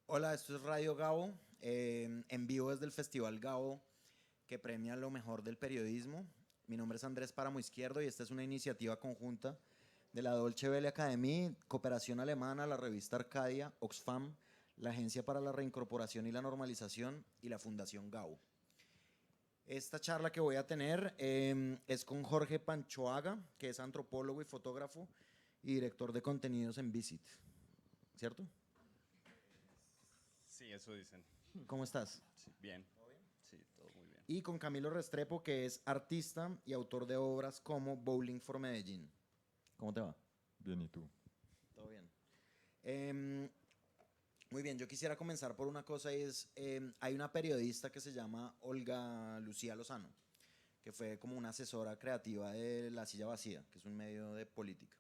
Hola, esto es Radio Gabo, en vivo desde el Festival Gabo, que premia lo mejor del periodismo. Mi nombre es Andrés Páramo Izquierdo y esta es una iniciativa conjunta de la Deutsche Welle Academie, Cooperación Alemana, la revista Arcadia, Oxfam, la Agencia para la Reincorporación y la Normalización y la Fundación Gabo. Esta charla que voy a tener es con Jorge Panchoaga, que es antropólogo y fotógrafo y director de contenidos en Visit, ¿cierto? Sí, eso dicen. ¿Cómo estás? Sí, bien. Sí, todo muy bien. Y con Camilo Restrepo, que es artista y autor de obras como Bowling for Medellín. ¿Cómo te va? Bien, ¿y tú? Todo bien. Em, Muy bien, yo quisiera comenzar por una cosa y es, hay una periodista que se llama Olga Lucía Lozano, que fue como una asesora creativa de La Silla Vacía, que es un medio de política.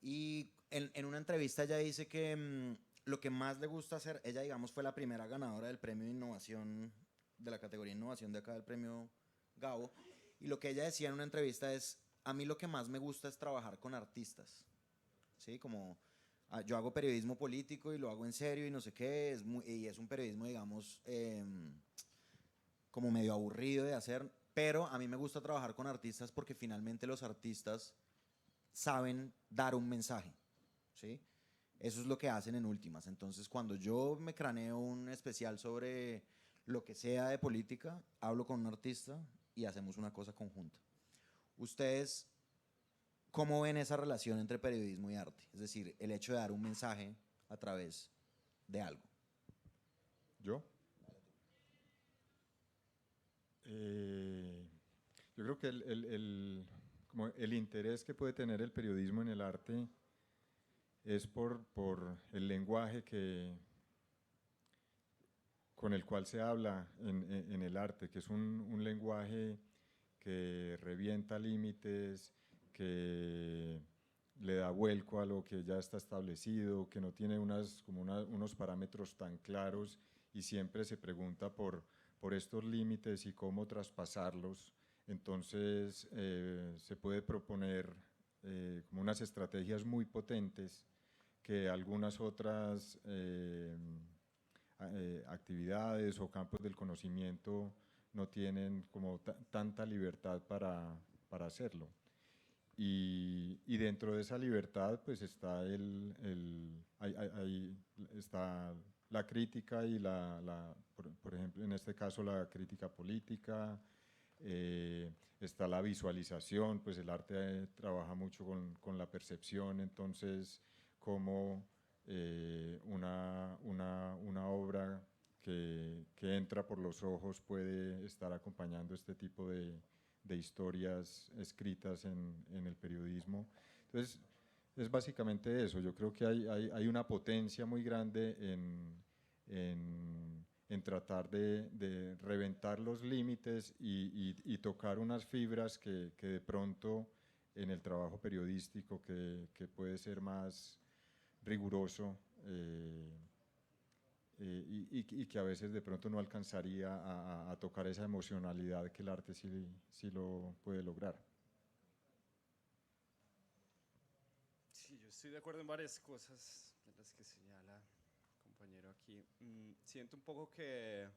Y en una entrevista ella dice que lo que más le gusta hacer, ella digamos fue la primera ganadora del premio de innovación, de la categoría innovación de acá del premio Gabo, y lo que ella decía en una entrevista es, a mí lo que más me gusta es trabajar con artistas, ¿sí? Como yo hago periodismo político y lo hago en serio y no sé qué, y es un periodismo digamos como medio aburrido de hacer, pero a mí me gusta trabajar con artistas porque finalmente los artistas saben dar un mensaje, ¿sí? Eso es lo que hacen en últimas. Entonces, cuando yo me craneo un especial sobre lo que sea de política, hablo con un artista y hacemos una cosa conjunta. ¿Ustedes cómo ven esa relación entre periodismo y arte? Es decir, el hecho de dar un mensaje a través de algo. ¿Yo? Eh, yo creo que como el interés que puede tener el periodismo en el arte es por el lenguaje con el cual se habla en el arte, que es un lenguaje que revienta límites, que le da vuelco a lo que ya está establecido, que no tiene unos parámetros tan claros y siempre se pregunta por estos límites y cómo traspasarlos. Entonces se puede proponer como unas estrategias muy potentes que algunas otras actividades o campos del conocimiento no tienen como tanta libertad para hacerlo. Y dentro de esa libertad pues está, está la crítica y por ejemplo en este caso la crítica política, está la visualización, pues el arte trabaja mucho con la percepción, entonces cómo una obra que entra por los ojos puede estar acompañando este tipo de historias escritas en el periodismo. Entonces, es básicamente eso. Yo creo que hay una potencia muy grande en tratar de reventar los límites y tocar unas fibras que de pronto en el trabajo periodístico que puede ser más riguroso y que a veces de pronto no alcanzaría a tocar esa emocionalidad que el arte sí lo puede lograr. Sí, yo estoy de acuerdo en varias cosas de las que señala el compañero aquí. Siento un poco que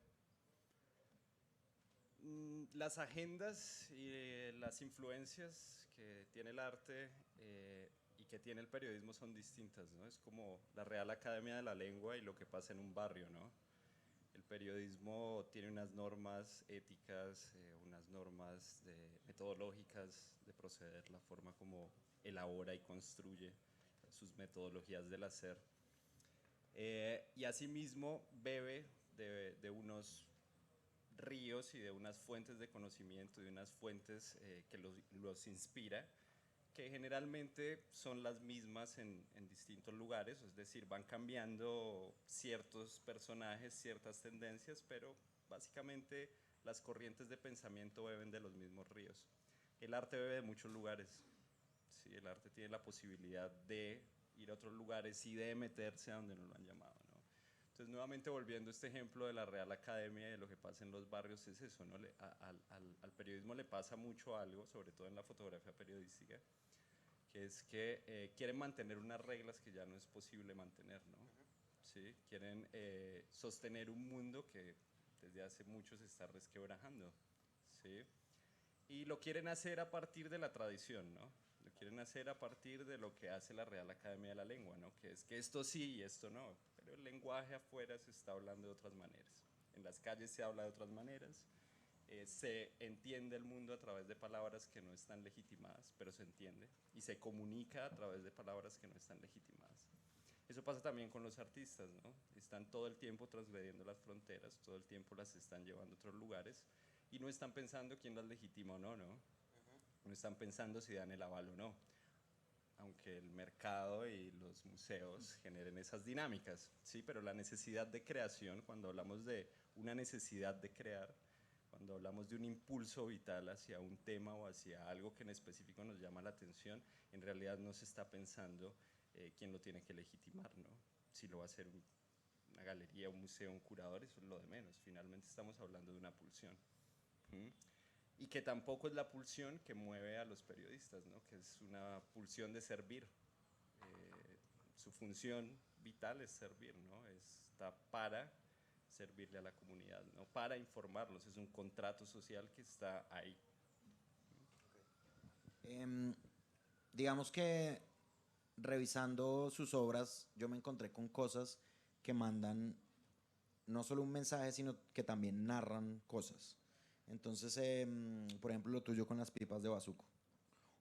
las agendas y las influencias que tiene el arte y que tiene el periodismo son distintas, ¿no? Es como la Real Academia de la Lengua y lo que pasa en un barrio, ¿no? El periodismo tiene unas normas éticas, unas normas metodológicas de proceder, la forma como elabora y construye sus metodologías del hacer. Y asimismo bebe de unos ríos y de unas fuentes de conocimiento, de unas fuentes que los inspira, que generalmente son las mismas en distintos lugares, es decir, van cambiando ciertos personajes, ciertas tendencias, pero básicamente las corrientes de pensamiento beben de los mismos ríos. El arte bebe de muchos lugares, ¿sí? El arte tiene la posibilidad de ir a otros lugares y de meterse a donde no lo han llamado, ¿no? Entonces, nuevamente volviendo a este ejemplo de la Real Academia y de lo que pasa en los barrios, es eso, ¿no? Al periodismo le pasa mucho algo, sobre todo en la fotografía periodística, que es que quieren mantener unas reglas que ya no es posible mantener, ¿no? ¿sí? Quieren sostener un mundo que desde hace mucho se está resquebrajando, ¿sí? Y lo quieren hacer a partir de la tradición, ¿no? Lo quieren hacer a partir de lo que hace la Real Academia de la Lengua, ¿no? Que es que esto sí y esto no, pero el lenguaje afuera se está hablando de otras maneras. En las calles se habla de otras maneras, se entiende el mundo a través de palabras que no están legitimadas, pero se entiende, y se comunica a través de palabras que no están legitimadas. Eso pasa también con los artistas, ¿no? Están todo el tiempo transgrediendo las fronteras, todo el tiempo las están llevando a otros lugares, y no están pensando quién las legitima o no, ¿no? No están pensando si dan el aval o no, aunque el mercado y los museos generen esas dinámicas, ¿sí? Pero la necesidad de creación, cuando hablamos de una necesidad de crear, cuando hablamos de un impulso vital hacia un tema o hacia algo que en específico nos llama la atención, en realidad no se está pensando quién lo tiene que legitimar, ¿no? Si lo va a hacer una galería, un museo, un curador, eso es lo de menos. Finalmente estamos hablando de una pulsión. ¿Mm? Y que tampoco es la pulsión que mueve a los periodistas, ¿no? Que es una pulsión de servir. Su función vital es servir, ¿no? Está para servirle a la comunidad, ¿no? Para informarlos, es un contrato social que está ahí. Em, digamos que revisando sus obras, yo me encontré con cosas que mandan no solo un mensaje, sino que también narran cosas. Entonces, por ejemplo, lo tuyo con las pipas de bazuco,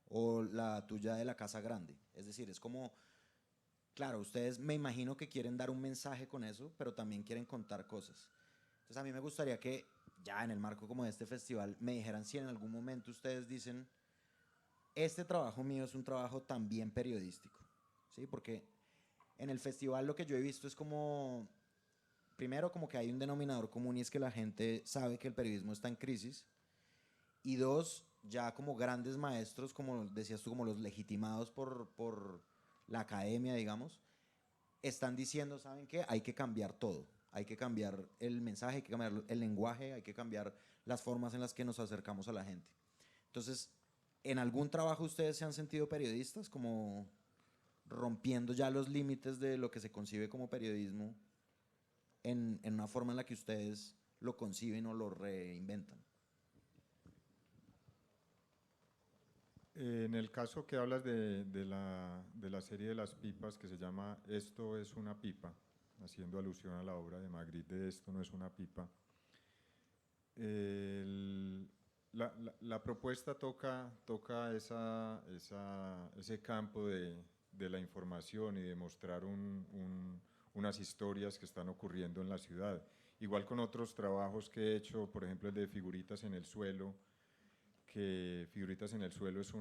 o la tuya de la casa grande. Es decir, es como, claro, ustedes me imagino que quieren dar un mensaje con eso, pero también quieren contar cosas. Entonces, a mí me gustaría que ya en el marco como de este festival me dijeran si en algún momento ustedes dicen, este trabajo mío es un trabajo también periodístico, ¿sí? Porque en el festival lo que yo he visto es como, primero, como que hay un denominador común y es que la gente sabe que el periodismo está en crisis. Y dos, ya como grandes maestros, como decías tú, como los legitimados por la academia, digamos, están diciendo, ¿saben qué? Hay que cambiar todo. Hay que cambiar el mensaje, hay que cambiar el lenguaje, hay que cambiar las formas en las que nos acercamos a la gente. Entonces, ¿en algún trabajo ustedes se han sentido periodistas, como rompiendo ya los límites de lo que se concibe como periodismo en una forma en la que ustedes lo conciben o lo reinventan? En el caso que hablas de la serie de las pipas que se llama Esto es una pipa, haciendo alusión a la obra de Magritte de Esto no es una pipa, la propuesta toca ese campo de la información y de mostrar unas historias que están ocurriendo en la ciudad. Igual con otros trabajos que he hecho, por ejemplo el de Figuritas en el Suelo, que Figuritas en el Suelo es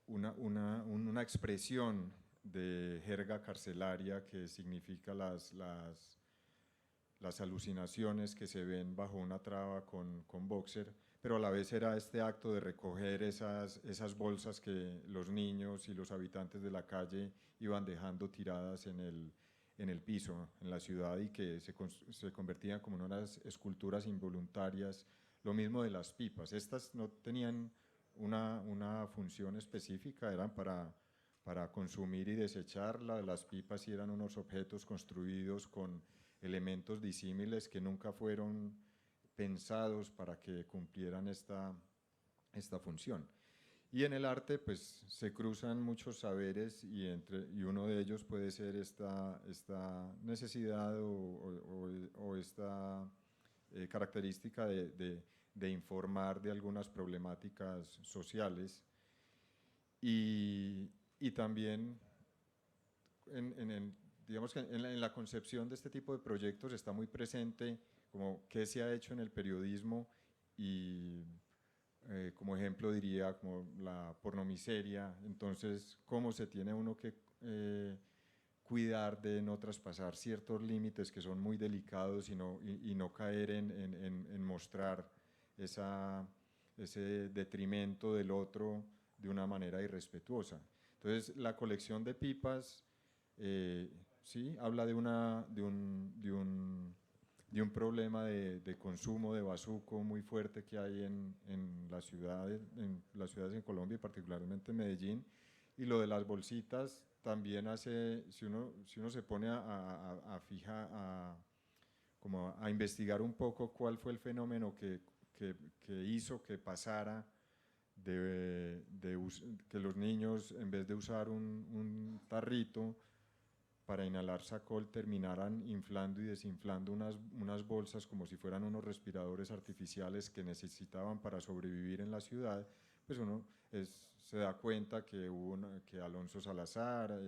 una expresión de jerga carcelaria que significa las alucinaciones que se ven bajo una traba con boxer, pero a la vez era este acto de recoger esas bolsas que los niños y los habitantes de la calle iban dejando tiradas en el piso, en la ciudad, y que se convertían como en unas esculturas involuntarias. Lo mismo de las pipas, estas no tenían una función específica, eran para consumir y desechar. Las pipas sí eran unos objetos construidos con elementos disímiles que nunca fueron pensados para que cumplieran esta función. Y en el arte pues se cruzan muchos saberes y uno de ellos puede ser esta necesidad o esta característica de informar de algunas problemáticas sociales y también digamos que en la concepción de este tipo de proyectos está muy presente como qué se ha hecho en el periodismo y como ejemplo diría como la pornomiseria. Entonces cómo se tiene uno que cuidar de no traspasar ciertos límites que son muy delicados y no caer en mostrar ese detrimento del otro de una manera irrespetuosa. Entonces la colección de pipas sí habla de un problema de consumo de bazuco muy fuerte que hay en las ciudades en Colombia y particularmente en Medellín, Y lo de las bolsitas también hace, si uno se pone como a investigar un poco cuál fue el fenómeno que hizo que pasara que los niños, en vez de usar un tarrito para inhalar Sacol, terminaran inflando y desinflando unas bolsas como si fueran unos respiradores artificiales que necesitaban para sobrevivir en la ciudad, pues uno se da cuenta que Alonso Salazar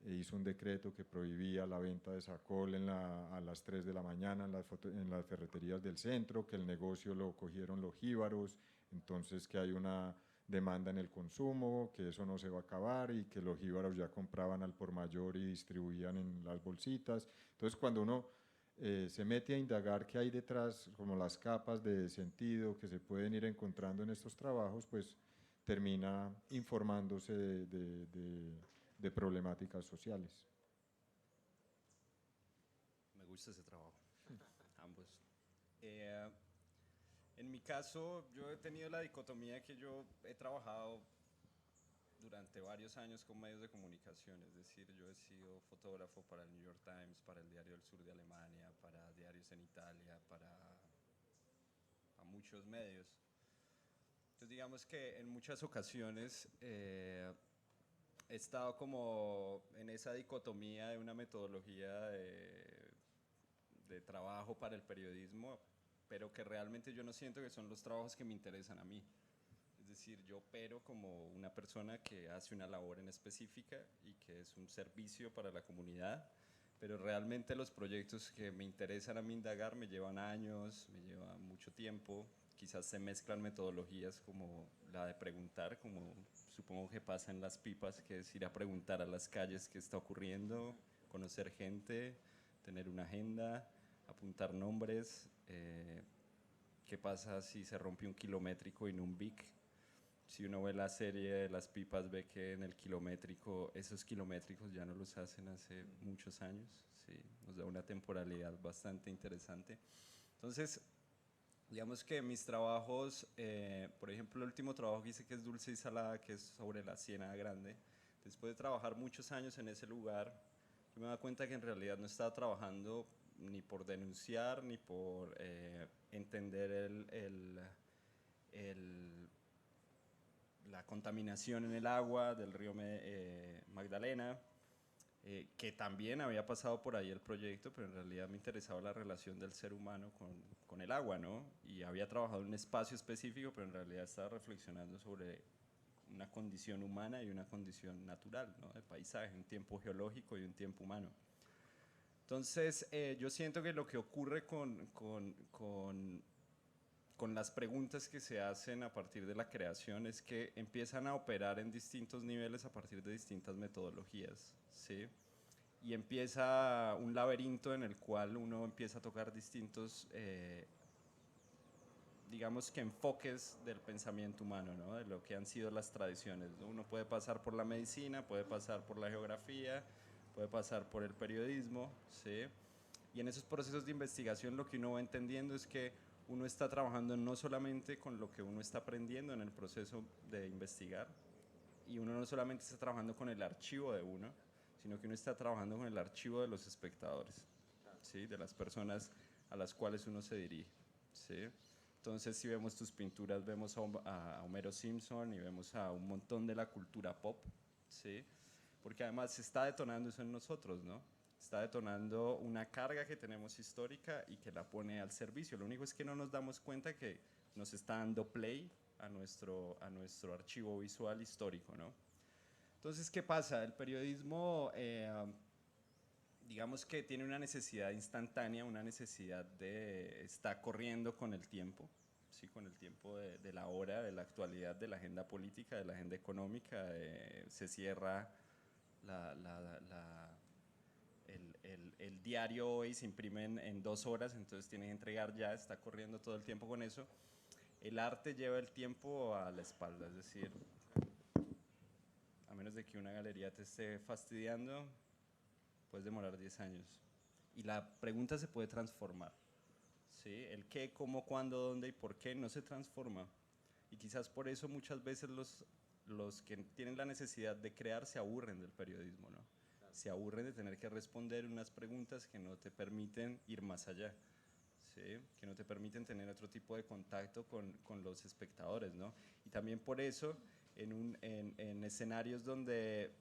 hizo un decreto que prohibía la venta de Sacol a las 3 de la mañana en las ferreterías del centro, que el negocio lo cogieron los jíbaros, entonces que hay una demanda en el consumo, que eso no se va a acabar y que los jíbaros ya compraban al por mayor y distribuían en las bolsitas. Entonces cuando uno se mete a indagar qué hay detrás, como las capas de sentido que se pueden ir encontrando en estos trabajos, pues termina informándose de problemáticas sociales. Me gusta ese trabajo, ambos. En mi caso, yo he tenido la dicotomía que yo he trabajado durante varios años con medios de comunicación, es decir, yo he sido fotógrafo para el New York Times, para el Diario del Sur de Alemania, para diarios en Italia, para muchos medios. Entonces digamos que en muchas ocasiones he estado como en esa dicotomía de una metodología de trabajo para el periodismo, pero que realmente yo no siento que son los trabajos que me interesan a mí. Es decir, yo opero como una persona que hace una labor en específica y que es un servicio para la comunidad, pero realmente los proyectos que me interesan a mí indagar me llevan años, me llevan mucho tiempo, quizás se mezclan metodologías como la de preguntar, como supongo que pasa en las pipas, que es ir a preguntar a las calles qué está ocurriendo, conocer gente, tener una agenda, apuntar nombres, qué pasa si se rompe un kilométrico y no un BIC. Si uno ve la serie de las pipas, ve que en el kilométrico, esos kilométricos ya no los hacen hace muchos años, sí, nos da una temporalidad bastante interesante. Entonces, digamos que mis trabajos, por ejemplo, el último trabajo que hice, que es Dulce y Salada, que es sobre la Ciénaga Grande, después de trabajar muchos años en ese lugar, yo me daba cuenta que en realidad no estaba trabajando ni por denunciar, ni por entender la contaminación en el agua del río Magdalena, que también había pasado por ahí el proyecto, pero en realidad me interesaba la relación del ser humano con el agua, ¿no? Y había trabajado en un espacio específico, pero en realidad estaba reflexionando sobre una condición humana y una condición natural, ¿no? De paisaje, un tiempo geológico y un tiempo humano. Entonces, yo siento que lo que ocurre con las preguntas que se hacen a partir de la creación es que empiezan a operar en distintos niveles a partir de distintas metodologías, ¿sí? Y empieza un laberinto en el cual uno empieza a tocar distintos, digamos que enfoques del pensamiento humano, ¿no? De lo que han sido las tradiciones, ¿no? Uno puede pasar por la medicina, puede pasar por la geografía, puede pasar por el periodismo, ¿sí? Y en esos procesos de investigación lo que uno va entendiendo es que uno está trabajando no solamente con lo que uno está aprendiendo en el proceso de investigar, y uno no solamente está trabajando con el archivo de uno, sino que uno está trabajando con el archivo de los espectadores, ¿sí? De las personas a las cuales uno se dirige, ¿sí? Entonces, si vemos tus pinturas, vemos a Homero Simpson y vemos a un montón de la cultura pop, ¿sí? Porque además se está detonando eso en nosotros, ¿no? Está detonando una carga que tenemos histórica y que la pone al servicio. Lo único es que no nos damos cuenta que nos está dando play a nuestro archivo visual histórico, ¿no? Entonces, ¿qué pasa? El periodismo, digamos que tiene una necesidad instantánea, una necesidad de estar corriendo con el tiempo, ¿sí? Con el tiempo de la hora, de la actualidad, de la agenda política, de la agenda económica. Se cierra el diario hoy, se imprime en 2 horas, entonces tiene que entregar ya, está corriendo todo el tiempo con eso. El arte lleva el tiempo a la espalda, es decir, a menos de que una galería te esté fastidiando, puedes demorar 10 años. Y la pregunta se puede transformar, ¿sí? El qué, cómo, cuándo, dónde y por qué no se transforma. Y quizás por eso muchas veces los que tienen la necesidad de crear se aburren del periodismo, ¿no? Se aburren de tener que responder unas preguntas que no te permiten ir más allá, ¿sí? Que no te permiten tener otro tipo de contacto con los espectadores, ¿no? Y también por eso, en escenarios donde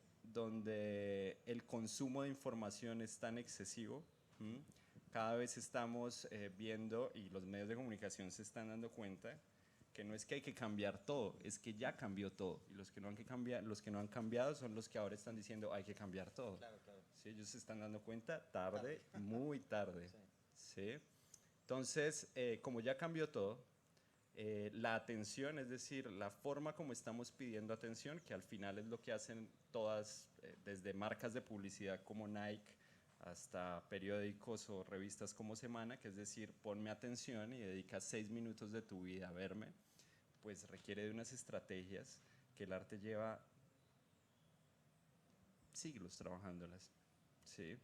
el consumo de información es tan excesivo, ¿m? Cada vez estamos viendo, y los medios de comunicación se están dando cuenta, que no es que hay que cambiar todo, es que ya cambió todo. Y los que no han cambiado son los que ahora están diciendo hay que cambiar todo. Claro, claro. ¿Sí? Ellos se están dando cuenta tarde, muy tarde. ¿Sí? Entonces, como ya cambió todo, la atención, es decir, la forma como estamos pidiendo atención, que al final es lo que hacen todas, desde marcas de publicidad como Nike, hasta periódicos o revistas como Semana, que es decir, ponme atención y dedica 6 minutos de tu vida a verme, pues requiere de unas estrategias que el arte lleva siglos trabajándolas, ¿sí?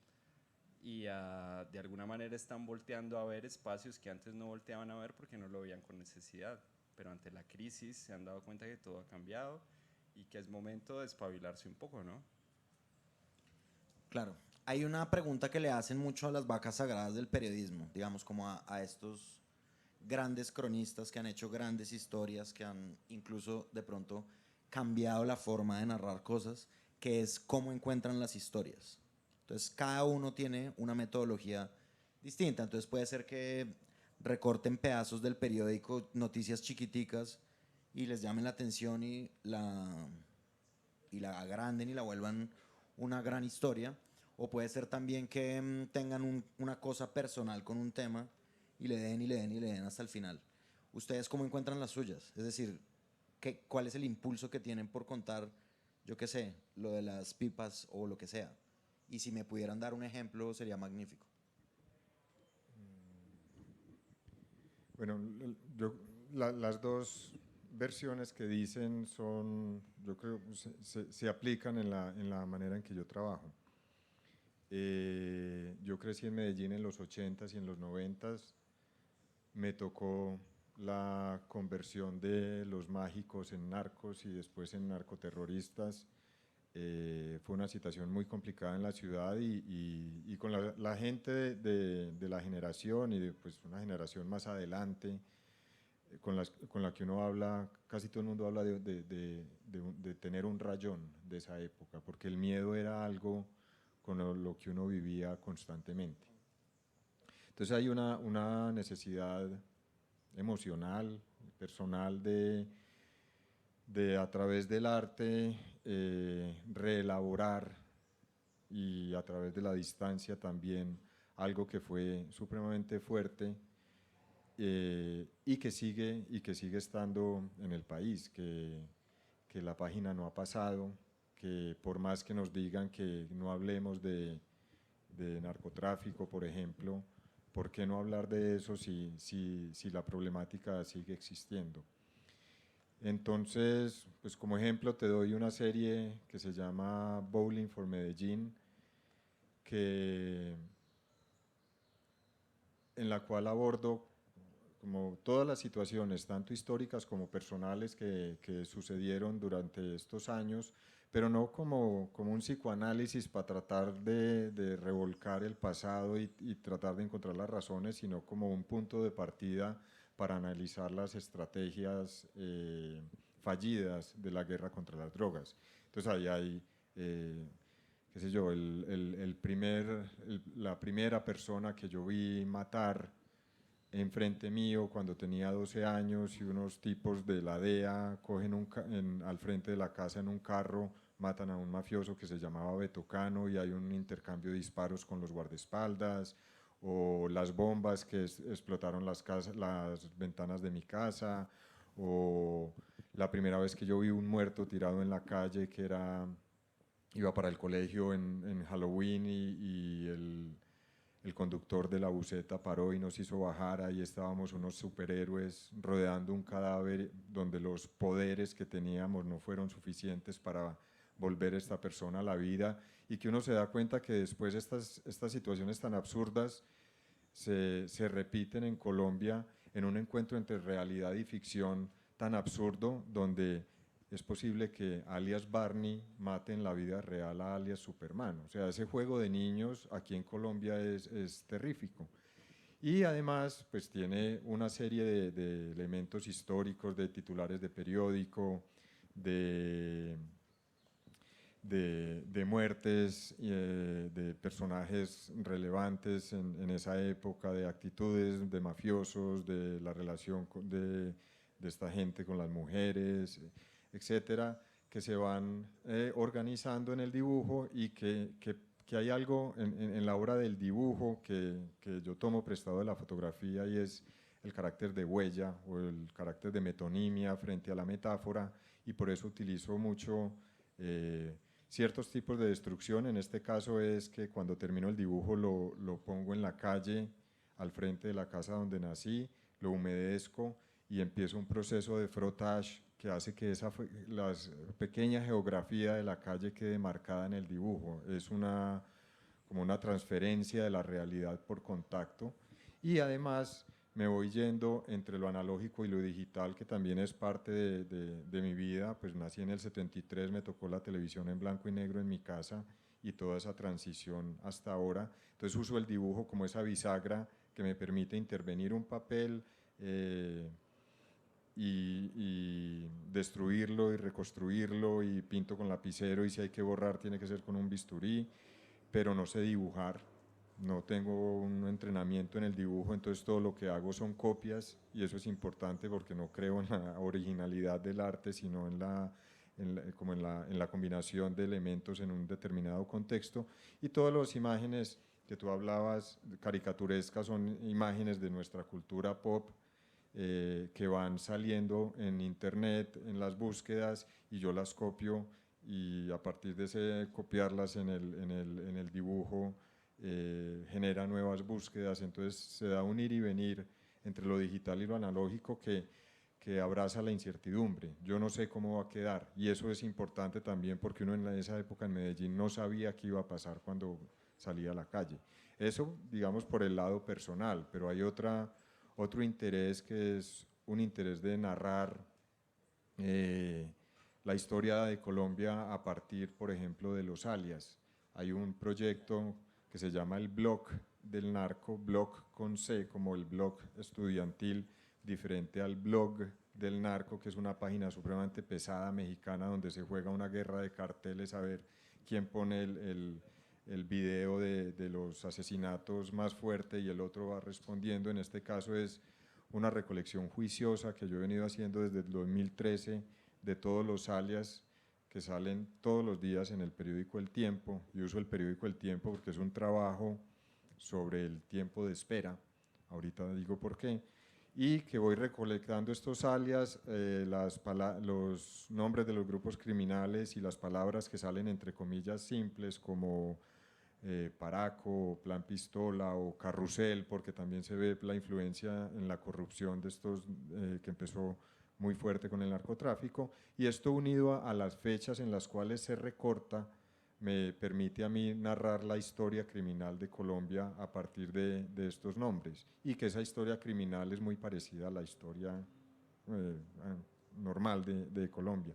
Y de alguna manera están volteando a ver espacios que antes no volteaban a ver porque no lo veían con necesidad, pero ante la crisis se han dado cuenta que todo ha cambiado y que es momento de espabilarse un poco, ¿no? Claro. Hay una pregunta que le hacen mucho a las vacas sagradas del periodismo, digamos, como a estos grandes cronistas que han hecho grandes historias, que han incluso de pronto cambiado la forma de narrar cosas, que es cómo encuentran las historias. Entonces, cada uno tiene una metodología distinta. Entonces, puede ser que recorten pedazos del periódico, noticias chiquiticas, y les llamen la atención y la agranden y la vuelvan una gran historia. O puede ser también que tengan una cosa personal con un tema y le den y le den y le den hasta el final. ¿Ustedes cómo encuentran las suyas? Es decir, ¿cuál es el impulso que tienen por contar, yo qué sé, lo de las pipas o lo que sea? Y si me pudieran dar un ejemplo, sería magnífico. Bueno, las dos versiones que dicen son, yo creo, se aplican en la manera en que yo trabajo. Yo crecí en Medellín en los 80s y en los 90s. Me tocó la conversión de los mágicos en narcos y después en narcoterroristas. Fue una situación muy complicada en la ciudad y con la gente de la generación y de pues, una generación más adelante, con la que uno habla, casi todo el mundo habla de tener un rayón de esa época, porque el miedo era algo con lo que uno vivía constantemente. Entonces hay una necesidad emocional, personal de a través del arte reelaborar y a través de la distancia también algo que fue supremamente fuerte y que sigue estando en el país, que la página no ha pasado, que por más que nos digan que no hablemos de narcotráfico, por ejemplo, ¿por qué no hablar de eso si la problemática sigue existiendo? Entonces, pues como ejemplo te doy una serie que se llama Bowling for Medellín, en la cual abordo como todas las situaciones, tanto históricas como personales que sucedieron durante estos años, pero no como un psicoanálisis para tratar de revolcar el pasado y tratar de encontrar las razones, sino como un punto de partida para analizar las estrategias fallidas de la guerra contra las drogas. Entonces ahí hay, qué sé yo, la primera persona que yo vi matar enfrente mío cuando tenía 12 años y unos tipos de la DEA cogen al frente de la casa en un carro, matan a un mafioso que se llamaba Betocano y hay un intercambio de disparos con los guardaespaldas, o las bombas que explotaron las ventanas de mi casa, o la primera vez que yo vi un muerto tirado en la calle que iba para el colegio en Halloween y el conductor de la buseta paró y nos hizo bajar, ahí estábamos unos superhéroes rodeando un cadáver donde los poderes que teníamos no fueron suficientes para volver a esta persona a la vida, y que uno se da cuenta que después estas situaciones tan absurdas se repiten en Colombia en un encuentro entre realidad y ficción tan absurdo donde es posible que alias Barney mate en la vida real a alias Superman. O sea, ese juego de niños aquí en Colombia es terrífico. Y además, pues tiene una serie de elementos históricos, de titulares de periódico, de muertes, de personajes relevantes en esa época, de actitudes de mafiosos, de la relación de esta gente con las mujeres, etcétera, que se van organizando en el dibujo y que hay algo en la obra del dibujo que yo tomo prestado de la fotografía y es el carácter de huella o el carácter de metonimia frente a la metáfora, y por eso utilizo mucho ciertos tipos de destrucción. En este caso es que cuando termino el dibujo lo pongo en la calle al frente de la casa donde nací, lo humedezco y empiezo un proceso de frottage que hace que la pequeña geografía de la calle quede marcada en el dibujo. Es como una transferencia de la realidad por contacto, y además me voy yendo entre lo analógico y lo digital, que también es parte de mi vida. Pues nací en el 73, me tocó la televisión en blanco y negro en mi casa y toda esa transición hasta ahora. Entonces uso el dibujo como esa bisagra que me permite intervenir un papel y destruirlo y reconstruirlo, y pinto con lapicero, y si hay que borrar tiene que ser con un bisturí, pero no sé dibujar, no tengo un entrenamiento en el dibujo, entonces todo lo que hago son copias, y eso es importante porque no creo en la originalidad del arte, sino en la combinación de elementos en un determinado contexto. Y todas las imágenes que tú hablabas, caricaturescas, son imágenes de nuestra cultura pop, que van saliendo en internet, en las búsquedas, y yo las copio, y a partir de ese copiarlas en el dibujo genera nuevas búsquedas. Entonces se da un ir y venir entre lo digital y lo analógico que abraza la incertidumbre. Yo no sé cómo va a quedar, y eso es importante también porque uno en esa época en Medellín no sabía qué iba a pasar cuando salía a la calle. Eso, digamos, por el lado personal, pero hay otro interés que es un interés de narrar la historia de Colombia a partir, por ejemplo, de los alias. Hay un proyecto que se llama el Blog del Narco, blog con C, como el blog estudiantil, diferente al blog del narco, que es una página supremamente pesada mexicana donde se juega una guerra de carteles a ver quién pone el video de los asesinatos más fuerte y el otro va respondiendo. En este caso es una recolección juiciosa que yo he venido haciendo desde el 2013 de todos los alias que salen todos los días en el periódico El Tiempo. Yo uso el periódico El Tiempo porque es un trabajo sobre el tiempo de espera, ahorita digo por qué, y que voy recolectando estos alias, los nombres de los grupos criminales y las palabras que salen entre comillas simples como Paraco, Plan Pistola o Carrusel, porque también se ve la influencia en la corrupción de estos que empezó muy fuerte con el narcotráfico, y esto unido a las fechas en las cuales se recorta me permite a mí narrar la historia criminal de Colombia a partir de estos nombres, y que esa historia criminal es muy parecida a la historia normal de Colombia.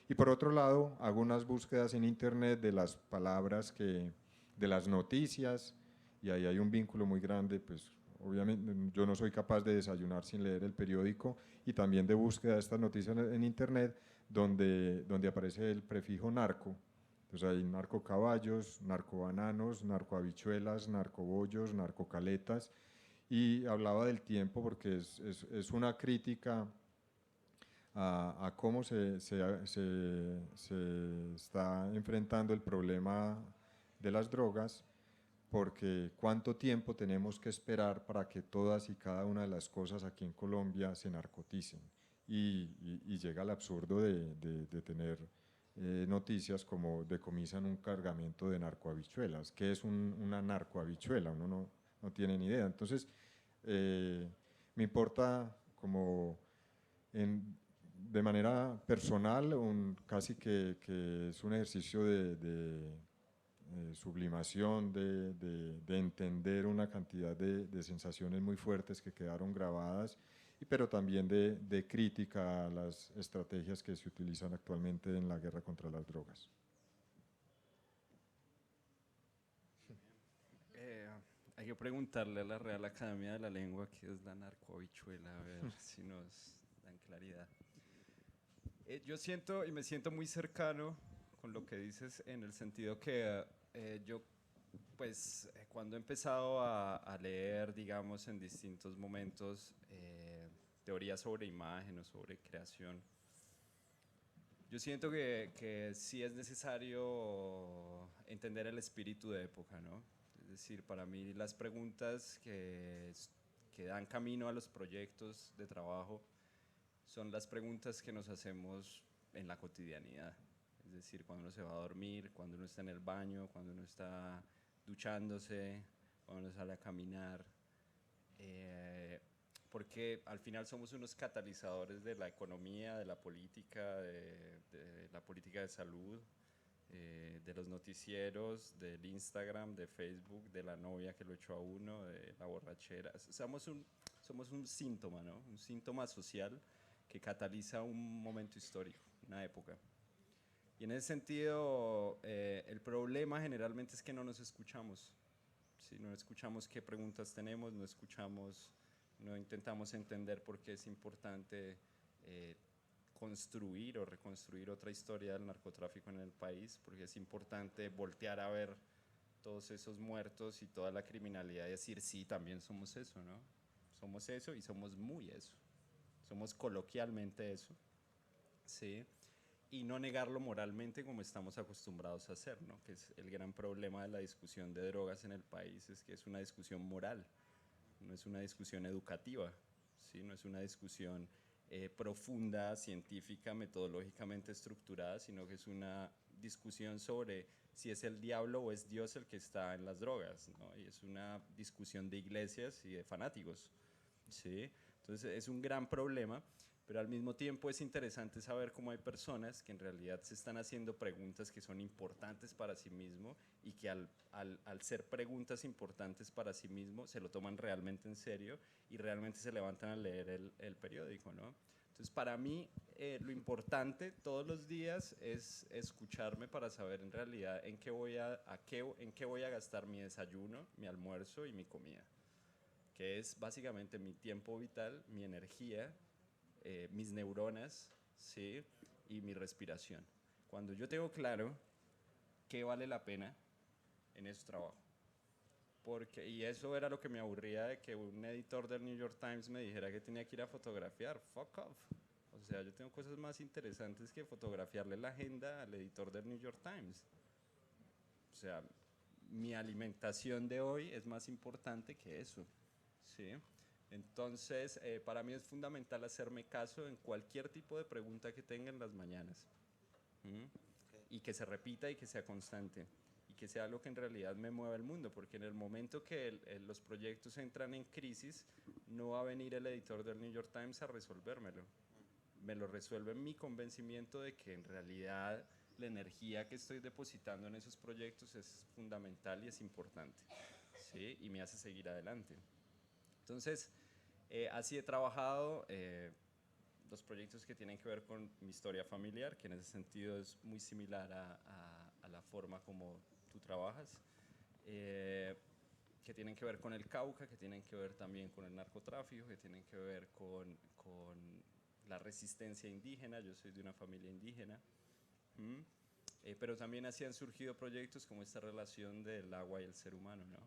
Y por otro lado, hago unas búsquedas en internet de las palabras de las noticias, y ahí hay un vínculo muy grande, pues obviamente yo no soy capaz de desayunar sin leer el periódico, y también de búsqueda de estas noticias en internet donde aparece el prefijo narco. Entonces hay narcocaballos, narcobananos, narcohabichuelas, narcobollos, narcocaletas, y hablaba del tiempo porque es una crítica a cómo se está enfrentando el problema de las drogas, porque cuánto tiempo tenemos que esperar para que todas y cada una de las cosas aquí en Colombia se narcoticen, y llega al absurdo de tener noticias como decomisan un cargamento de narcohabichuelas. ¿Qué es una narcohabichuela? Uno no tiene ni idea. Entonces, me importa como de manera personal, casi que es un ejercicio de sublimación, de entender una cantidad de sensaciones muy fuertes que quedaron grabadas, pero también de crítica a las estrategias que se utilizan actualmente en la guerra contra las drogas. Hay que preguntarle a la Real Academia de la Lengua qué es la narcohabichuela, a ver si nos dan claridad. Yo siento y me siento muy cercano con lo que dices en el sentido que yo, pues, cuando he empezado a leer, digamos, en distintos momentos, teorías sobre imagen o sobre creación, yo siento que sí es necesario entender el espíritu de época, ¿no? Es decir, para mí las preguntas que dan camino a los proyectos de trabajo son las preguntas que nos hacemos en la cotidianidad. Es decir, cuando uno se va a dormir, cuando uno está en el baño, cuando uno está duchándose, cuando uno sale a caminar. Porque al final somos unos catalizadores de la economía, de la política de salud, de los noticieros, del Instagram, de Facebook, de la novia que lo echó a uno, de la borrachera. Somos un síntoma, ¿no? Un síntoma social que cataliza un momento histórico, una época. Y en ese sentido, el problema generalmente es que no nos escuchamos. ¿Sí? No escuchamos qué preguntas tenemos, no intentamos entender por qué es importante construir o reconstruir otra historia del narcotráfico en el país, porque es importante voltear a ver todos esos muertos y toda la criminalidad y decir, sí, también somos eso, ¿no? Somos eso y somos muy eso. Somos coloquialmente eso, ¿sí? Y no negarlo moralmente como estamos acostumbrados a hacer, ¿no? Que es el gran problema de la discusión de drogas en el país, es que es una discusión moral, no es una discusión educativa, ¿sí? No es una discusión profunda, científica, metodológicamente estructurada, sino que es una discusión sobre si es el diablo o es Dios el que está en las drogas, ¿no? Y es una discusión de iglesias y de fanáticos, ¿sí? Entonces es un gran problema, pero al mismo tiempo es interesante saber cómo hay personas que en realidad se están haciendo preguntas que son importantes para sí mismo y que al ser preguntas importantes para sí mismo se lo toman realmente en serio y realmente se levantan a leer el periódico, ¿no? Entonces para mí lo importante todos los días es escucharme para saber en realidad en qué voy a gastar mi desayuno, mi almuerzo y mi comida, que es básicamente mi tiempo vital, mi energía, mis neuronas, ¿sí? Y mi respiración. Cuando yo tengo claro qué vale la pena, en eso trabajo. Y eso era lo que me aburría de que un editor del New York Times me dijera que tenía que ir a fotografiar. Fuck off. O sea, yo tengo cosas más interesantes que fotografiarle la agenda al editor del New York Times. O sea, mi alimentación de hoy es más importante que eso, ¿sí? Entonces, para mí es fundamental hacerme caso en cualquier tipo de pregunta que tenga en las mañanas. Okay. Y que se repita y que sea constante. Y que sea algo que en realidad me mueva el mundo. Porque en el momento que los proyectos entran en crisis, no va a venir el editor del New York Times a resolvérmelo. Me lo resuelve mi convencimiento de que en realidad la energía que estoy depositando en esos proyectos es fundamental y es importante, ¿sí? Y me hace seguir adelante. Entonces, así he trabajado los proyectos que tienen que ver con mi historia familiar, que en ese sentido es muy similar a la forma como tú trabajas, que tienen que ver con el Cauca, que tienen que ver también con el narcotráfico, que tienen que ver con la resistencia indígena. Yo soy de una familia indígena. Pero también así han surgido proyectos como esta relación del agua y el ser humano, ¿no?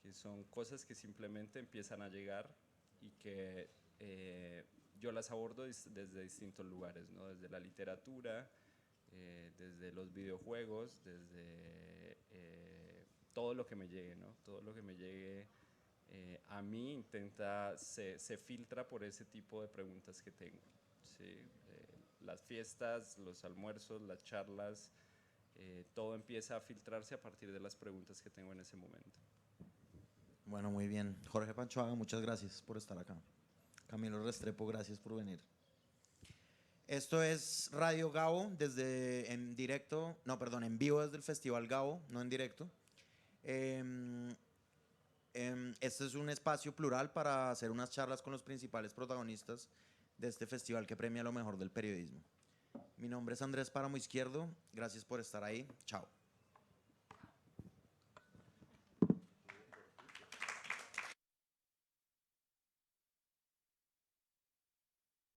Que son cosas que simplemente empiezan a llegar y que yo las abordo desde distintos lugares, ¿no? Desde la literatura, desde los videojuegos, desde todo lo que me llegue, ¿no? Todo lo que me llegue a mí se filtra por ese tipo de preguntas que tengo, ¿sí? Las fiestas, los almuerzos, las charlas, todo empieza a filtrarse a partir de las preguntas que tengo en ese momento. Bueno, muy bien. Jorge Panchoaga, muchas gracias por estar acá. Camilo Restrepo, gracias por venir. Esto es Radio Gabo, en vivo desde el Festival Gabo, no en directo. Este es un espacio plural para hacer unas charlas con los principales protagonistas de este festival que premia lo mejor del periodismo. Mi nombre es Andrés Páramo Izquierdo. Gracias por estar ahí. Chao.